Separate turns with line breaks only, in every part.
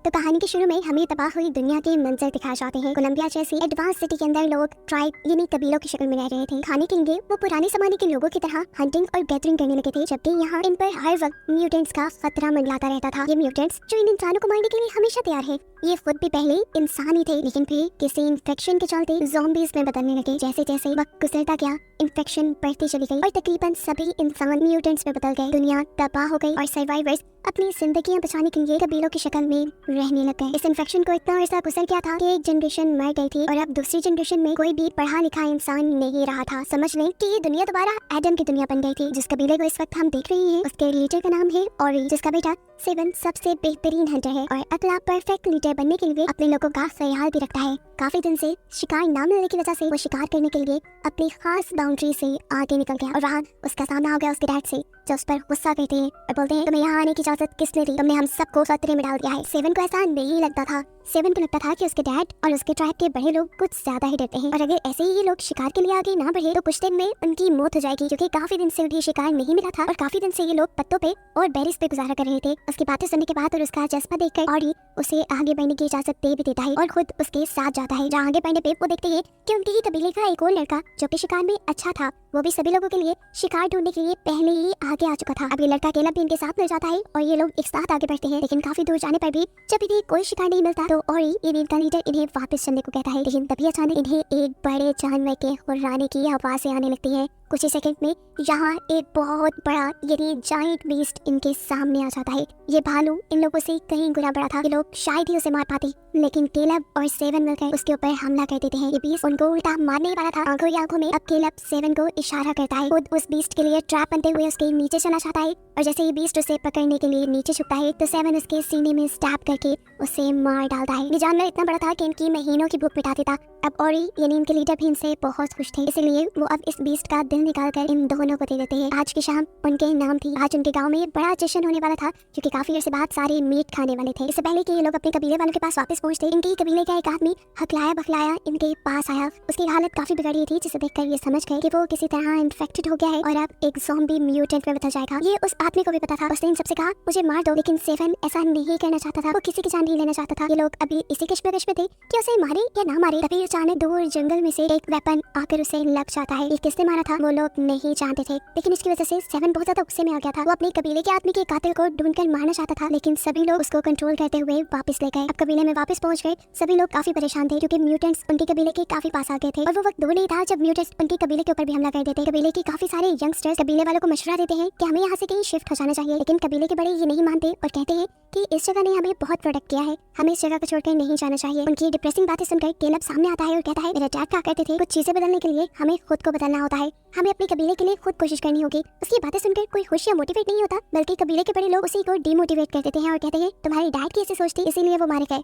तो कहानी के शुरू में हमें तबाह हुई दुनिया के मंजर दिखाए जाते हैं। कोलंबिया जैसी एडवांस सिटी के अंदर लोग ट्राइब यानी कबीलों की शक्ल में रह रहे थे। खाने के लिए वो पुराने जमाने के लोगों की तरह हंटिंग और गैदरिंग करने लगे थे, जबकि यहाँ इन पर हर वक्त म्यूटेंट्स का खतरा मंडलाता रहता था। ये म्यूटेंट्स जो इन इंसानों को मारने के लिए हमेशा तैयार है, ये खुद भी पहले इंसान ही थे, लेकिन फिर किसी इन्फेक्शन के चलते ज़ॉम्बीज़ में बदलने लगे। जैसे जैसे वक्त गुजरता गया, इन्फेक्शन बढ़ती चली गई और तकरीबन सभी इंसान म्यूटेंट्स में बदल गए। दुनिया तबाह हो गई और सर्वाइवर्स अपनी जिंदगियां बचाने के लिए कबीलों की शक्ल में रहने लग गए। इस इन्फेक्शन को इतना अर्सा गुजर गया था कि एक जनरेशन मर गई थी और अब दूसरी जनरेशन में कोई भी पढ़ा लिखा इंसान नहीं रहा था। समझ लें कि ये दुनिया दोबारा एडम की दुनिया बन गई थी। जिस कबीले को इस वक्त हम देख रहे हैं उसके लीडर का नाम है ओरी, जिसका बेटा सेवन सबसे बेहतरीन हंटर है और अगला परफेक्ट लीडर बनने के लिए अपने लोगों का ख्याल भी रखता है। काफी दिन से शिकार न मिलने की वजह से वो शिकार करने के लिए अपनी खास बाउंड्री से आगे निकल गया और वहाँ उसका सामना हो गया उसके डैड से, जो उस पर गुस्सा करते हैं और बोलते हैं तुम्हें यहाँ आने की इजाजत किसने दी, तुमने हम सबको खतरे में डाल दिया है। सेवन को ऐसा नहीं लगता था। सेवन को लगता था कि उसके डैड और उसके ट्राइब के बड़े लोग कुछ ज्यादा ही डरते हैं और अगर ऐसे ही ये लोग शिकार के लिए आगे ना बढ़े तो कुछ दिन में उनकी मौत हो जाएगी, क्योंकि काफी दिन से उन्हें शिकार नहीं मिला था और काफी दिन से ये लोग पत्तों पे और बेरीज पे गुजारा कर रहे थे। उसकी बातें सुनने के बाद और उसका जज्बा देखकर ऑडी उसे आगे बढ़ने की इजाजत दे भी देता है और खुद उसके साथ जाता है। जहाँ आगे बढ़ने पे वो देखते हैं कि उनके ही कबीले का एक और लड़का जो कि शिकार में अच्छा था, वो भी सभी लोगों के लिए शिकार ढूंढने के लिए पहले ही आगे आ चुका था। अब ये लड़का अकेला भी इनके साथ मिल जाता है और ये लोग एक साथ आगे बढ़ते हैं, लेकिन काफी दूर जाने पर भी जब इन्हें कोई शिकार नहीं मिलता तो ओरी ये इनका लीडर इन्हें वापस चलने को कहता है। लेकिन तभी अचानक इन्हें एक बड़े जानवर के हुर्राने की आवाजें आने लगती है। कुछ ही सेकंड में यहाँ एक बहुत बड़ा यानी जायंट बीस्ट इनके सामने आ जाता है। ये भालू इन लोगों से कहीं गुना बड़ा था। ये लोग शायद ही उसे मार पाते, लेकिन केलब और सेवन मिलकर उसके ऊपर हमला कर देते हैं। ये बीस्ट उनको उल्टा मारने वाला था। आंखों ही आंखों में अब केलब सेवन को इशारा करता है। खुद उस बीस्ट के लिए ट्रैप बनते हुए उसके नीचे चला जाता है और जैसे ही बीस्ट उसे पकड़ने के लिए नीचे झुकता है तो सेवन उसके सीने में स्टैब करके उसे मार डालता है। ये जानवर इतना बड़ा था कि इनकी महीनों की भूख मिटा देता। अब ओरी यानी इनके लीडर भी इनसे बहुत खुश थे, इसलिए वो अब इस बीस्ट का दिल निकालकर इन दोनों को दे देते हैं। आज की शाम उनके नाम थी। आज उनके गांव में बड़ा जश्न होने वाला था, क्योंकि काफी देर से बाद सारे मीट खाने वाले थे। इससे पहले कि ये लोग अपने कबीले वालों के पास वापस पहुंचते, इनके ही कबीले का एक आदमी हकलाया बखलाया इनके पास आया। उसकी हालत काफी बिगड़ गई थी, जिसे देखकर ये समझ गए कि वो किसी तरह इन्फेक्टेड हो गया है और अब एक ज़ॉम्बी म्यूटेंट में बदल जाएगा। ये उस आदमी को भी पता था। उसने इन सबसे कहा मुझे मार दो, लेकिन सेवन ऐसा नहीं करना चाहता था। वो किसी की जान नहीं लेना चाहता था। ये लोग अभी इसी कश्मकश में थे कि उसे मारे या ना मारे। तभी अचानक दूर जंगल में से एक वेपन आकर उसे लग जाता है। ये किसने मारा था वो लोग नहीं जानते थे, लेकिन इसकी वजह से सेवन बहुत ज्यादा गुस्से में आ गया था। वो अपने कबीले के आदमी के कातिल को ढूंढकर मारना चाहता था, लेकिन सभी लोग उसको कंट्रोल करते हुए वापस ले गए। अब कबीले में वापस पहुंच गए। सभी लोग काफी परेशान थे, क्योंकि म्यूटेंट्स उनके कबीले के काफी पास आ गए थे और वो वक्त दूर नहीं था जब म्यूटेंट्स उनके कबीले के ऊपर भी हमला कर देते। कबीले के काफी सारे यंगस्टर्स कबीले वालों को मशवरा देते हैं कि हमें यहाँ से कहीं शिफ्ट हो जाना चाहिए, लेकिन कबीले के बड़े ये नहीं मानते और कहते हैं कि इस जगह ने हमें बहुत प्रोटेक्ट किया है, हमें इस जगह को छोड़कर नहीं जाना चाहिए। उनकी डिप्रेसिंग बातें सुनकर केलब सामने आता है और कहता है मेरे डैड कहा करते थे कुछ चीजें बदलने के लिए हमें खुद को बदलना होता है, हमें अपने कबीले के लिए खुद कोशिश करनी होगी। उसकी बातें सुनकर कोई खुश या मोटिवेट नहीं होता, बल्कि कबीले के बड़े लोग उसी को डिमोटिवेट कर देते हैं और कहते हैं तुम्हारी डैड की ऐसी सोच थी, इसीलिए वो मारे गए।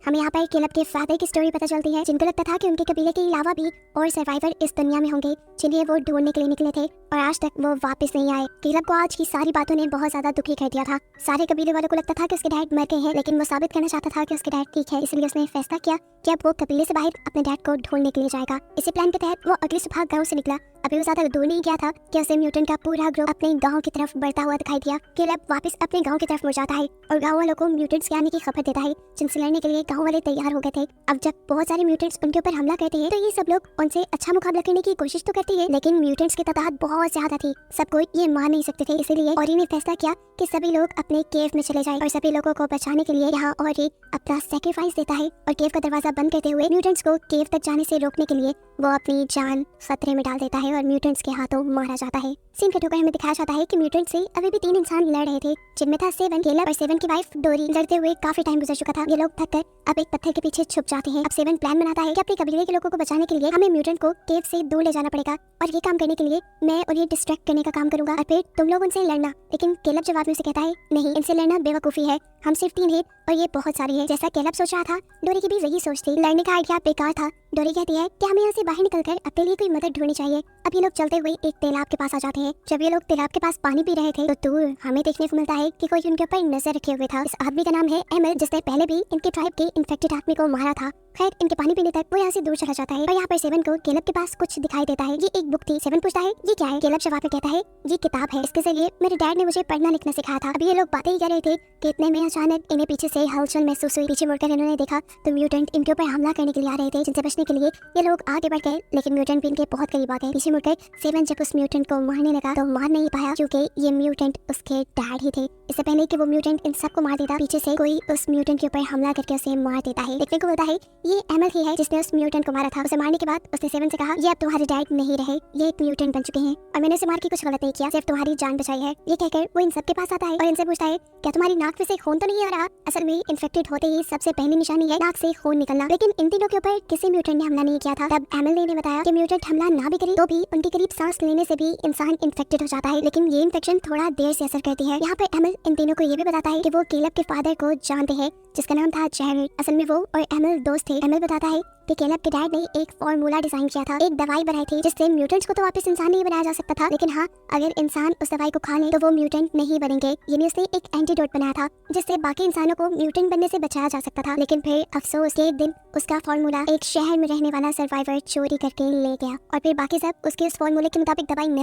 हमें यहाँ पर केलब के फादर की स्टोरी पता चलती है, जिनको लगता था कि उनके कबीले के अलावा भी और सर्वाइवर इस दुनिया में होंगे जिन्हें वो ढूंढने के लिए निकले थे और आज तक वो वापस नहीं आए। केलब को आज की सारी बातों ने बहुत ज्यादा दुखी कर दिया था। सारे कबीले वालों को लगता था कि उसके डैड मर गए हैं, लेकिन वो साबित करना चाहता था कि उसके डैड ठीक है, इसलिए उसने फैसला किया कि अब वो कबीले से बाहर अपने डैड को ढूंढने के लिए जाएगा। इसी प्लान के तहत वो अगली सुबह गाँव से निकला। अभी वो ज्यादा दूर नहीं गया था कि उसे म्यूटेंट का पूरा ग्रुप अपने गांव की तरफ बढ़ता हुआ दिखाई दिया। केलब वापस अपने गांव की तरफ मुड़ जाता है और गांव वालों को म्यूटेंट्स के आने की खबर देता है, जिनसे लड़ने के लिए गांव वाले तैयार हो गए थे। अब जब बहुत सारे म्यूटेंट्स उनके ऊपर हमला करते हैं तो ये सब लोग उनसे अच्छा मुकाबला करने की कोशिश तो करती है, लेकिन म्यूटेंट्स की तादाद बहुत ज्यादा थी, सबको ये मार नहीं सकते थे। इसीलिए ओरी ने फैसला किया कि सभी लोग अपने केव में चले जाएं और सभी लोगों को बचाने के लिए यहाँ ओरी अपना सेक्रीफाइस देता है और केव का दरवाजा बंद करते हुए म्यूटेंट्स को केव तक जाने से रोकने के लिए वो अपनी जान खतरे में डाल देता है और म्यूटेंट्स के हाथों मारा जाता है। सीन कट होकर हमें दिखाया जाता है कि म्यूटेंट से अभी भी 3 इंसान लड़ रहे थे, जिनमें था सेवन, केलब और सेवन की वाइफ डोरी। लड़ते हुए काफी टाइम गुजर चुका था। ये लोग थक कर अब एक पत्थर के पीछे छुप जाते हैं। अब सेवन प्लान बनाता है कि अपने कबीले के लोगों को बचाने के लिए हमें म्यूटेंट को केव से दूर ले जाना पड़ेगा और ये काम करने के लिए मैं उन्हें डिस्ट्रैक्ट करने का काम करूंगा और फिर तुम लोग उनसे लड़ना। लेकिन केलब जवाब में से कहता है नहीं, इनसे लड़ना बेवकूफी है, हम सिर्फ 3 हैं और ये बहुत सारी है। जैसा केलब सोच रहा था, डोरी की भी वही सोच थी। लड़ने का आइडिया बेकार था। डोरी कहती है कि हमें यहाँ से बाहर निकलकर अपने लिए कोई मदद ढूंढनी चाहिए। अब ये लोग चलते हुए एक तालाब के पास आ जाते हैं। जब ये लोग तालाब के पास पानी पी रहे थे तो दूर हमें देखने को मिलता है कि कोई उनके ऊपर नजर रखे हुए था। इस आदमी का नाम है एमल, जिसने पहले भी इनके ट्राइब के इन्फेक्टेड आदमी को मारा था खैर इनके पानी पीने तक वो यहाँ से दूर चला जाता है और यहाँ पर सेवन को केलब के पास कुछ दिखाई देता है। ये एक बुक थी। सेवन पूछता है ये क्या है? केलब जवाब में कहता है ये किताब है, इसके जरिए मेरे डैड ने मुझे पढ़ना लिखना सिखाया था। अभी ये लोग बातें ही कर रहे थे कि इतने में अचानक इन्हें पीछे से हलचल महसूस हुई। पीछे मुड़कर इन्होंने देखा तो म्यूटेंट इनके ऊपर हमला करने के लिए आ रहे थे, जिनसे बचने के लिए ये लोग आगे बढ़ गए, लेकिन म्यूटेंट भी इनके बहुत करीब आ गए। पीछे मुड़कर सेवन जब उस म्यूटेंट को मारने लगा तो मार नहीं पाया, क्योंकि ये म्यूटेंट उसके डैड ही थे। इससे पहले कि वो म्यूटेंट इन सबको मार देता, पीछे से कोई उस म्यूटेंट के ऊपर हमला करके उसे मार देता है। देखने को मिलता है ये एमल ही है जिसने उस म्यूटेंट को मारा था। उसे मारने के बाद उसने सेवन से कहा ये अब तुम्हारे डैड नहीं रहे, ये एक म्यूटेंट बन चुके हैं और मैंने उसे मार के कुछ गलत नहीं किया, सिर्फ तुम्हारी जान बचाई है। ये कहकर वो इन सबके पास आता है और इनसे पूछता है क्या तुम्हारी नाक में से खून तो नहीं आ रहा? असल में इन्फेक्टेड होते ही सबसे पहली निशानी है नाक से खून निकलना, लेकिन इन तीनों के ऊपर किसी म्यूटेंट ने हमला नहीं किया था। तब एमल ने बताया कि म्यूटेंट हमला ना भी करे तो भी उनके करीब सांस लेने से भी इंसान इन्फेक्टेड हो जाता है, लेकिन ये इन्फेक्शन थोड़ा देर से असर करती है। यहाँ पर एमल इन तीनों को ये भी बताता है कि वो केलब के फादर को जानते हैं जिसका नाम था जैरेड। असल में वो और एमल दोस्त थे। एमल बताता है कि केलब के डैड ने एक फॉर्मूला डिजाइन किया था, एक दवाई बनाई थी जिससे म्यूटेंट्स को तो वापस इंसान नहीं बनाया जा सकता था, लेकिन हाँ अगर इंसान उस दवाई को खा ले तो वो म्यूटेंट नहीं बनेंगे। यानी उसने एक एंटीडोट बनाया था जिससे बाकी इंसानों को म्यूटेंट बनने से बचाया जा सकता था। लेकिन फिर अफसोस के एक दिन उसका फॉर्मूला एक शहर में रहने वाला सर्वाइवर चोरी करके ले गया और फिर बाकी सब उसके उस फॉर्मूले के मुताबिक दवाई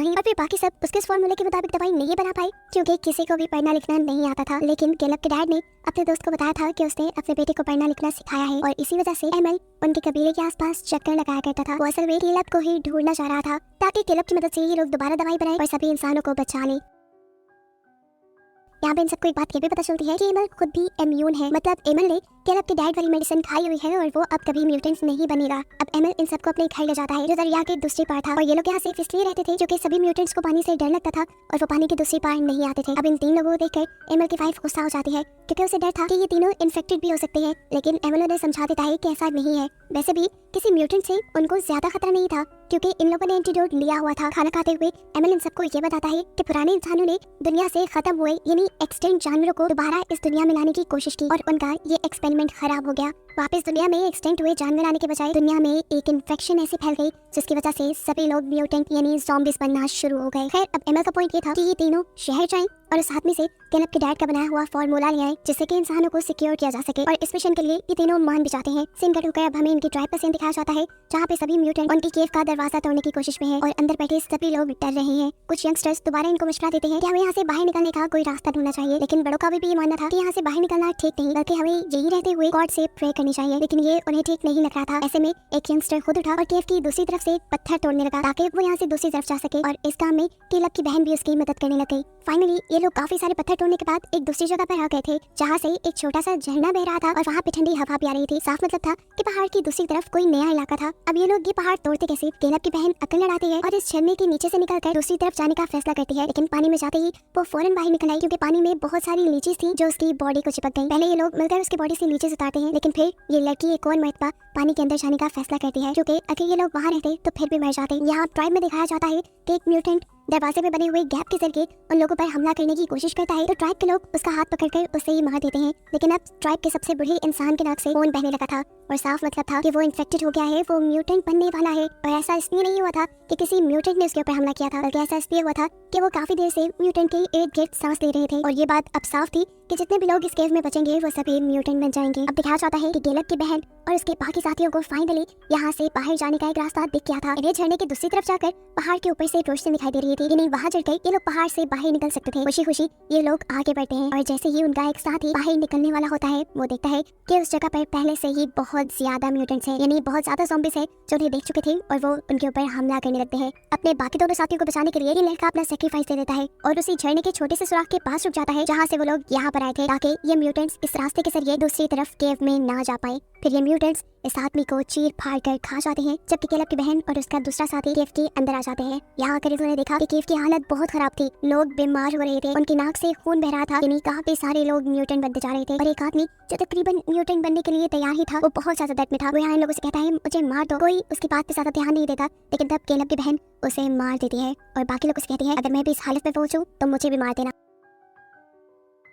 नहीं बना पाए, क्योंकि किसी को भी पढ़ना लिखना नहीं आता था। लेकिन केलब के डैड ने अपने दोस्त को बताया था कि उसने अपने बेटे को पढ़ना लिखना सिखाया है और इसी वजह से एमल उनके कबीले के आसपास चक्कर लगाया करता था। वो असल में केलब को ही ढूंढना चाह रहा था ताकि केलब की मदद से ये लोग दोबारा दवाई बनाए और सभी इंसानों को बचा ले। यहाँ पे इन सबको एक बात ये भी पता चलती है कि एमल खुद भी इम्यून है, मतलब एमल ने केलब के डैड वाली मेडिसिन खाई हुई है और वो अब कभी म्यूटेंट्स नहीं बनेगा। अब एमल इन सबको अपने घर ले जाता है जो दरिया के दूसरी पार था और ये लोग यहाँ सिर्फ इसलिए रहते थे क्योंकि सभी म्यूटेंट्स को पानी से डर लगता था और वो पानी के दूसरी पार नहीं आते थे। अब इन तीन लोगों को देखकर एमल की वाइफ गुस्सा हो जाती है क्योंकि उसे डर था कि ये तीनों इन्फेक्टेड भी हो सकते हैं, लेकिन एमल उन्हें समझा देता है कि ऐसा नहीं है। वैसे भी किसी म्यूटेंट से उनको ज्यादा खतरा नहीं था क्योंकि इन लोगों ने एंटीडोट लिया हुआ था। खाना खाते हुए एमल इन सबको ये बताता है कि पुराने इंसानों ने दुनिया से खत्म हुए यानी एक्सटेंट जानवरों को दोबारा इस दुनिया में लाने की कोशिश की और उनका ये एक्सपेरिमेंट खराब हो गया। वापस दुनिया में एक्सटेंट हुए जानवर आने के बजाय दुनिया में एक इन्फेक्शन ऐसी फैल गई जिसकी वजह से सभी लोग म्यूटेंट यानी ज़ॉम्बीज बनना शुरू हो गए। खैर अब एमल का पॉइंट ये था कि ये तीनों शहर जाएं और उस आदमी से केलब के डैड का बनाया हुआ फॉर्मूला ले आए जिससे कि इंसानों को सिक्योर किया जा सके और इस मिशन के लिए ये तीनों मान भी जाते हैं। सीन कट होकर अब हमें इनकी ट्राइब का सीन दिखाया जाता है जहाँ पे सभी म्यूटेंट उनकी केव का दरवाजा तोड़ने की कोशिश में है और अंदर बैठे सभी लोग डर रहे हैं। कुछ यंगस्टर्स दोबारा इनको मशवरा देते हैं कि हमें यहाँ से बाहर निकलने का कोई रास्ता ढूंढना चाहिए, लेकिन बड़ों का भी ये मानना था कि यहाँ से बाहर निकलना ठीक नहीं, बल्कि हमें यही रहते हुए गॉड से प्रे करनी चाहिए, लेकिन ये उन्हें ठीक नहीं लग रहा था। ऐसे में एक यंगस्टर खुद उठा और केव की दूसरी तरफ से पत्थर तोड़ने लगा ताकि वो यहाँ से दूसरी तरफ जा सके और इस काम में केलब की बहन भी उसकी मदद करने लग गई। फाइनली ये लोग काफी सारे पत्थर तोड़ने के बाद एक दूसरी जगह पर आ गए थे जहाँ से एक छोटा सा झरना बह रहा था और वहाँ पे ठंडी हवा भी आ रही थी। साफ मतलब था कि पहाड़ की दूसरी तरफ कोई नया इलाका था। अब ये लोग ये पहाड़ तोड़ते कैसे? केलब की बहन अकल लड़ाती है और इस झरने के नीचे से निकलकर दूसरी तरफ जाने का फैसला करती है, लेकिन पानी में जाते ही वो फौरन बाहर निकल आई क्योंकि पानी में बहुत सारी लीचीज थी जो उसकी बॉडी को चिपक गई। पहले ये लोग मिलकर उसकी बॉडी से लीचीज उतारते हैं, लेकिन फिर ये लड़की एक और मरतबा पानी के अंदर जाने का फैसला करती है क्योंकि अगर ये लोग वहाँ रहते तो फिर भी मर जाते। यहाँ ट्राइब में दिखाया जाता है कि एक म्यूटेंट दरवाजे में बने हुए गैप के जरिए उन लोगों पर हमला करने की कोशिश करता है तो ट्राइब के लोग उसका हाथ पकड़कर उसे ही मार देते हैं, लेकिन अब ट्राइब के सबसे बूढ़े इंसान के नाक से खून बहने लगा था और साफ मतलब था कि वो इन्फेक्टेड हो गया है, वो म्यूटेंट बनने वाला है। और ऐसा इसलिए नहीं हुआ था कि किसी म्यूटेंट ने उसके ऊपर हमला किया था, बल्कि ऐसा इसलिए हुआ था कि वो काफी देर से म्यूटेंट के इर्द गिर्द सांस ले रहे थे और ये बात अब साफ थी कि जितने भी लोग इस केव में बचेंगे वो सभी म्यूटेंट बन जाएंगे। अब दिखाया जाता है कि केलब की बहन और उसके बाकी साथियों को फाइनली यहाँ से बाहर जाने का एक रास्ता दिख गया था। इन्हें झरने की दूसरी तरफ जाकर पहाड़ के ऊपर से रोशनी दिखाई दे रही थी, यानी वहाँ चढ़कर ये लोग पहाड़ से बाहर निकल सकते थे। खुशी खुशी ये लोग आगे बढ़ते हैं और जैसे ही उनका एक साथी बाहर निकलने वाला होता है वो देखता है कि उस जगह पर पहले से ही बहुत ज्यादा म्यूटेंट्स हैं, यानी बहुत ज्यादा ज़ॉम्बीज हैं जो उन्हें देख चुके थे और वो उनके ऊपर हमला करने लगते हैं। अपने बाकी दोनों साथियों को बचाने के लिए ये लड़का अपना सेक्रीफाइस दे देता है और उसी झरने के छोटे से सुराख के पास रुक जाता है जहाँ से वो लोग यहाँ पर आए थे ताकि ये म्यूटेंट्स इस रास्ते के जरिए दूसरी तरफ केव में ना जा पाए। फिर ये म्यूटेंट्स इस आदमी को चीर फाड़ कर खा जाते हैं, जबकि केलब की बहन और उसका दूसरा साथी केव के अंदर आ जाते हैं। यहाँ आकर उन्होंने देखा कि केव की हालत बहुत खराब थी, लोग बीमार हो रहे थे, उनकी नाक से खून बह रहा था, यानी काफी सारे लोग म्यूटेंट बनते जा रहे थे। और एक आदमी जो तकरीबन म्यूटेंट बनने के लिए तैयार ही था वो बहुत ज्यादा दर्द में था। वो यहाँ इन लोगों से कहता है मुझे मार दो। कोई उसकी बात पे ज्यादा ध्यान नहीं देता, लेकिन तब केलब की बहन उसे मार देती है और बाकी लोग उसे कहती है अगर मैं भी इस हालत में पहुंचूं तो मुझे भी मार देना।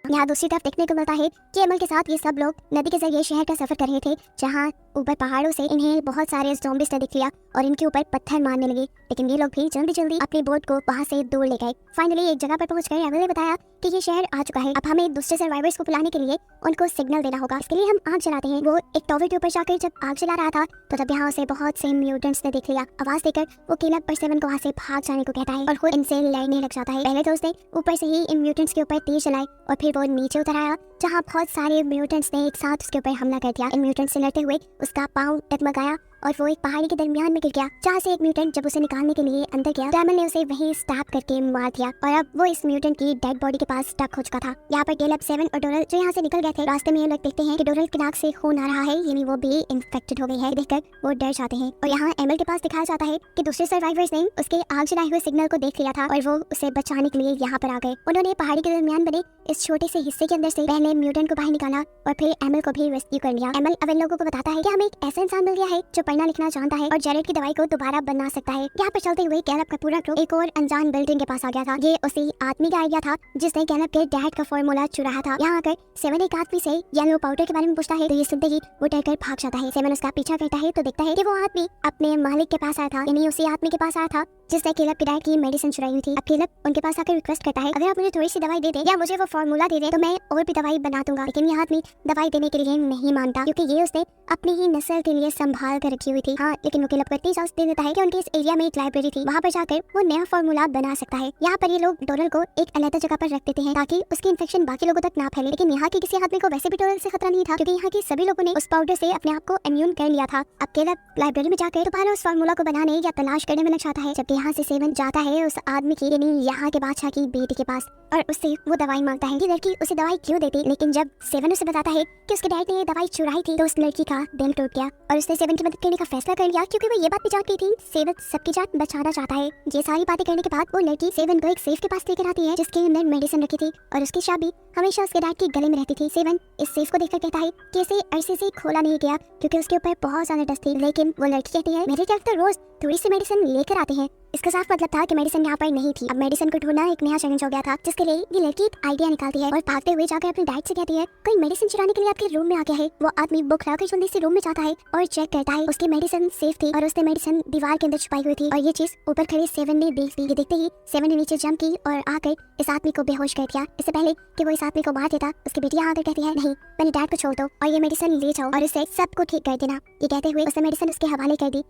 यहाँ दूसरी तरफ देखने को मिलता है कि एमल के साथ ये सब लोग नदी के जरिए शहर का सफर कर रहे थे जहाँ ऊपर पहाड़ों से इन्हें बहुत सारे ज़ॉम्बीज़ ने दिख लिया और इनके ऊपर पत्थर मारने लगे, लेकिन ये लोग भी जल्दी जल्दी अपनी बोट को वहाँ से दूर ले गए। फाइनली एक जगह पर पहुँच गए। एमल ने बताया कि ये शहर आ चुका है। अब हमें दूसरे सर्वाइवर्स को बुलाने के लिए उनको सिग्नल देना होगा। इसके लिए हम आग जलाते हैं। वो एक टॉवर के ऊपर जाकर जब आग जला रहा था तो तब यहाँ उसे बहुत से म्यूटेंट्स ने देख लिया। आवाज देकर वो केलब पर सेवन को वहाँ से भाग जाने को कहता है और खुद इनसे लड़ने लग जाता है। पहले तो उसने ऊपर से ही इन म्यूटेंट्स के ऊपर तीर चलाए और फिर वो नीचे उतर आया जहाँ बहुत सारे म्यूटेंट्स ने एक साथ उसके ऊपर हमला कर दिया। इन म्यूटेंट्स से लड़ते हुए उसका पाँव डगमगाया और वो एक पहाड़ी के दरमियान में गिर गया, जहाँ से एक म्यूटेंट जब उसे निकालने के लिए अंदर गया, डैमल ने उसे वहीं स्टैप करके मार दिया और अब वो इस म्यूटेंट की डेड बॉडी के पास स्टक हो चुका था। यहाँ पर केलब, सेवन और डोरल जो यहाँ से निकल गए थे, रास्ते में ये लोग देखते हैं कि डोरल की नाक से खून आ रहा है, यानी वो भी इन्फेक्टेड हो गई है। देखकर वो डर जाते हैं और यहाँ एमल के पास दिखाया जाता है कि दूसरे सर्वाइवर्स ने उसके आग जलाए हुए सिग्नल को देख लिया था और वो उसे बचाने के लिए यहाँ पर आ गए। उन्होंने पहाड़ी के दरमियान बने इस छोटे से हिस्से के अंदर से पहले म्यूटेंट को बाहर निकाला और फिर एमल को भी रेस्क्यू कर लिया। एमल अब इन लोगों को बताता है कि हमें एक ऐसा इंसान मिल गया है जो पढ़ना लिखना जानता है और जेरेड की दवाई को दोबारा बना सकता है। यहाँ पर चलते हुए कैलब का पूरा ग्रुप एक और अनजान बिल्डिंग के पास आ गया था। ये उसी आदमी का आइडिया था जिसने कैलब के डैड का फॉर्मूला चुराया था। यहाँ आकर सेवन एक आदमी से येलो पाउडर के बारे में पूछता है तो ये सुनते ही वो डरकर भाग जाता है। सेवन उसका पीछा करता है तो देखता है कि वो आदमी अपने मालिक के पास आया था, यानी उसी आदमी के पास आया था जिसने केलब के डैड की मेडिसिन चुराई हुई थी। अब केलब उनके पास आकर रिक्वेस्ट करता है अगर आप मुझे थोड़ी सी दवाई दे दे या मुझे वो फॉर्मूला दे दे तो मैं और भी दवाई बना दूंगा। लेकिन यह आदमी दवाई देने के लिए नहीं मानता क्योंकि ये उसने अपनी ही नस्ल के लिए संभाल कर रखी हुई थी। हाँ, लेकिन वो केलब को इतनी इजाजत दे देता है कि उनके इस एरिया में एक लाइब्रेरी थी, वहाँ पर जाकर वो नया फॉर्मूला बना सकता है। यहाँ पर ये लोग डोरल को एक अलग जगह पर रख देते हैं ताकि उसकी इन्फेक्शन बाकी लोगों तक ना फैले। लेकिन यहाँ के किसी आदमी को वैसे भी डोरल से खतरा नहीं था क्योंकि यहाँ के सभी लोगों ने उस पाउडर से अपने आप को इम्यून कर लिया था। अब केलब लाइब्रेरी में जाकर दोबारा उस फॉर्मूला को बनाने या तलाश करने में लग जाता है, जबकि यहाँ से सेवन जाता है उस आदमी की, यानी यहाँ के बादशाह की बेटी के पास और उससे वो दवाई मांगता है कि लड़की उसे दवाई क्यों देती। लेकिन जब सेवन उसे बताता है कि उसके डैड ने ये दवाई चुराई थी तो उस लड़की का दिल टूट गया और उसने सेवन की मदद करने का फैसला कर लिया क्योंकि वो ये बात भी जानती थी सेवन सबकी जान बचाना चाहता है। ये सारी बातें करने के बाद वो लड़की सेवन को एक सेफ के पास लेकर आती है जिसके अंदर मेडिसिन रखी थी और उसकी चाबी हमेशा उसके डैड के गले में रहती थी। सेवन इस सेफ को देखकर कहता है कि इसे अरसे से खोला नहीं गया क्योंकि उसके ऊपर बहुत ज्यादा डस्ट थी। लेकिन वो लड़की कहती है मेरे डैड तो रोज थोड़ी सी मेडिसिन लेकर आते हैं। इसका साफ मतलब था कि मेडिसिन यहाँ पर नहीं थी। अब मेडिसिन को ढूंढना एक नया चैलेंज हो गया था जिसके लिए ये लड़की एक आइडिया निकालती है और भागते हुए जाकर अपने डैड से कहती है कोई मेडिसिन चुराने के लिए आपके रूम में आ गया है। वो आदमी बुक लाकर जल्दी से रूम में जाता है और चेक करता है उसकी मेडिसिन सेफ थी और उसने मेडिसिन दीवार के अंदर छुपाई हुई थी और ये चीज ऊपर खड़े सेवन ने देख ली। ये देखते ही सेवन ने नीचे जंप की और आकर इस आदमी को बेहोश कर दिया। इससे पहले कि वो इस आदमी को मार देता उसकी बेटी आकर कहती है नहीं, मैंने डैड को छोड़ दो और ये मेडिसिन ले जाओ और इससे सबको ठीक कर देना। ये कहते हुए उसने मेडिसिन उसके हवाले कर दी।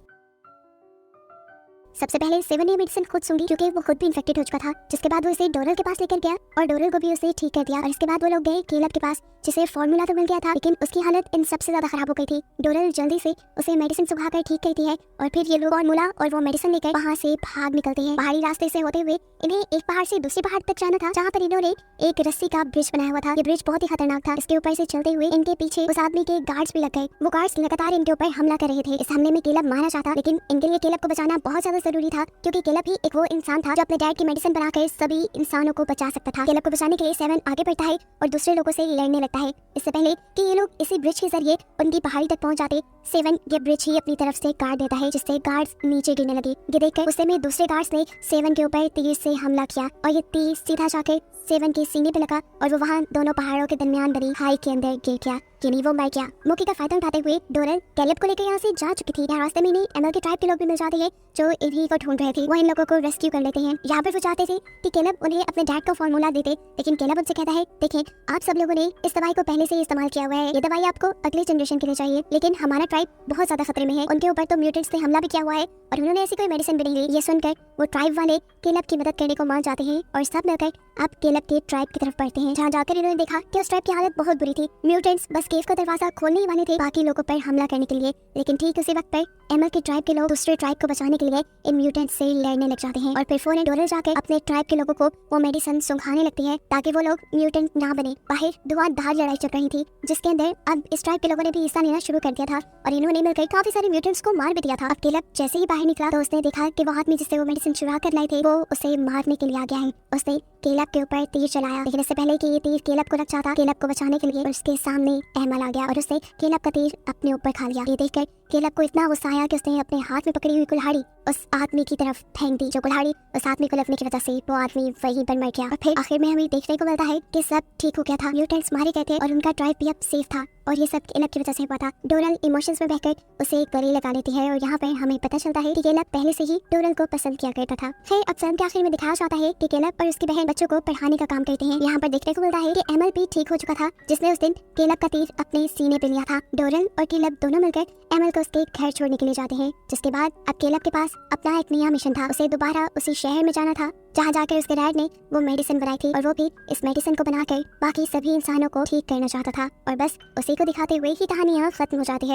सबसे पहले सेवन ने मेडिसिन खुद सूंघी क्योंकि वो खुद भी इन्फेक्टेड हो चुका था, जिसके बाद वो इसे डोरल के पास लेकर गया और डोरल को भी उसे ठीक कर दिया और इसके बाद वो लोग गए केलब के पास जिसे फॉर्मूला तो मिल गया था लेकिन उसकी हालत इन सबसे ज्यादा खराब हो गई थी। डोरल जल्दी से उसे मेडिसिन सुखाकर ठीक करती है और फिर ये लोग फॉर्मूला और वो मेडिसिन लेकर वहाँ से भाग निकलते हैं। पहाड़ी रास्ते से होते हुए इन्हें एक पहाड़ से दूसरे पहाड़ तक जाना था जहाँ पर इन्होंने एक रस्सी का ब्रिज बनाया हुआ था। ये ब्रिज बहुत ही खतरनाक था। इसके ऊपर से चलते हुए इनके पीछे उस आदमी के गार्ड्स भी लग गए। वो गार्ड्स लगातार इनके ऊपर हमला कर रहे थे। इस हमले में केलब मारा जाता लेकिन इनके लिए केलब को बचाना बहुत ज्यादा जरूरी था क्योंकि केलब ही एक वो इंसान था जो अपने डैड की मेडिसिन बनाकर सभी इंसानों को बचा सकता था। केलब को बचाने के लिए सेवन आगे बढ़ता है और दूसरे लोगों से लड़ने लगता है। इससे पहले कि ये लोग इसी ब्रिज के जरिए उनकी पहाड़ी तक पहुंच जाते, सेवन ये ब्रिज ही अपनी तरफ से काट देता है जिससे गार्ड्स नीचे गिरने लगे। ये देखकर गुस्से में दूसरे गार्ड्स ने सेवन के ऊपर तीर से हमला किया और ये तीर सीधा जाकर सेवन के सीने पे लगा और वो वहाँ दोनों पहाड़ों के दरमियान बनी खाई के अंदर गिर गया, यानी वो मर गया। मौके का फायदा उठाते हुए डोरल कैलेब को लेकर यहाँ से जा चुकी थी। यहाँ रास्ते में इन्हें एमल के ट्राइब के लोग भी मिल जाते हैं जो इन्हीं को ढूंढ रहे थे। वो इन लोगों को रेस्क्यू कर लेते हैं। यहाँ पर वो चाहते थे कि कैलेब उन्हें अपने डैड का फॉर्मूला दे दे, लेकिन कैलेब उनसे कहता है देखें आप सब लोगों ने इस दवाई को पहले से ही इस्तेमाल किया हुआ है, ये दवाई आपको अगले जनरेशन के लिए चाहिए, लेकिन हमारा ट्राइब बहुत ज्यादा खतरे में है, उनके ऊपर तो म्यूटेंट्स ने हमला भी किया हुआ है और उन्होंने ऐसी कोई मेडिसिन भी नहीं ली। ये सुनकर वो ट्राइब वाले कैलेब की मदद करने को मान जाते हैं और सब मिलकर अब कैलेब के ट्राइब की तरफ बढ़ते हैं। जहाँ जाकर इन्होंने देखा कि उस ट्राइब की हालत बहुत बुरी थी। म्यूटेंट्स बस केव का दरवाजा खोलने ही वाले थे बाकी लोगों पर हमला करने के लिए, लेकिन ठीक उसी वक्त पर एमल के ट्राइब के लोग दूसरे ट्राइब को बचाने के लिए इन म्यूटेंट्स से लड़ने लग जाते हैं और फिर फोन डोरल जाकर अपने ट्राइब के लोगों को वो मेडिसिन सुंघाने लगती है ताकि वो लोग म्यूटेंट ना बने। बाहर धुआंधार लड़ाई चल रही थी जिसके अंदर अब इस ट्राइब के लोगों ने भी हिस्सा लेना शुरू कर दिया था और इन्होंने मिलकर काफी सारे म्यूटेंट्स को मार भी दिया था। अब कैलेब जैसे ही बाहर निकला तो उसने देखा कि वो आदमी जिससे वो मेडिसिन चुरा कर लाए थे वो उसे मारने के लिए आ गया है। उसने कैलेब के ऊपर तीर चलाया, लेकिन इससे पहले कि ये तीर कैलेब को लग जाता, कैलेब को बचाने के लिए उसके सामने एमल आ गया और उसने कैलेब का तीर अपने ऊपर खा लिया। ये देखकर केलब को इतना गुस्सा आया कि उसने अपने हाथ में पकड़ी हुई कुल्हाड़ी उस आदमी की तरफ फेंक दी। जो कुल्हाड़ी उस आदमी को लगने की वजह से वो आदमी वहीं पर मर गया। और फिर आखिर में हमें देखने को मिलता है कि सब ठीक हो गया था, म्यूटेंट्स मारे गए थे और उनका ड्राइव भी अब सेफ था। और ये सब केलब की वजह से हुआ था। डोरल इमोशंस में बहकर उसे एक गले लगा लेती है और यहाँ पर हमें पता चलता है कि केलब पहले से ही डोरल को पसंद किया करता था। फिर अब फिल्म के आखिर में दिखाया जाता है कि केलब और उसकी बहन बच्चों को पढ़ाने का काम करते हैं। यहाँ पर देखने को मिलता है कि एमल भी ठीक हो चुका था, जिसने उस दिन केलब का तीर अपने सीने पे लिया था। डोरल और केलब दोनों मिलकर एमल को उसके घर छोड़ने के लिए जाते हैं, जिसके बाद अब केलब के पास अपना एक नया मिशन था। उसे दोबारा उसी शहर में जाना था जहाँ जाकर उसके डैड ने वो मेडिसिन बनाई थी और वो भी इस मेडिसिन को बनाकर बाकी सभी इंसानों को ठीक करना चाहता था। और बस उसी को दिखाते हुए ही कहानी यहाँ खत्म हो जाती है।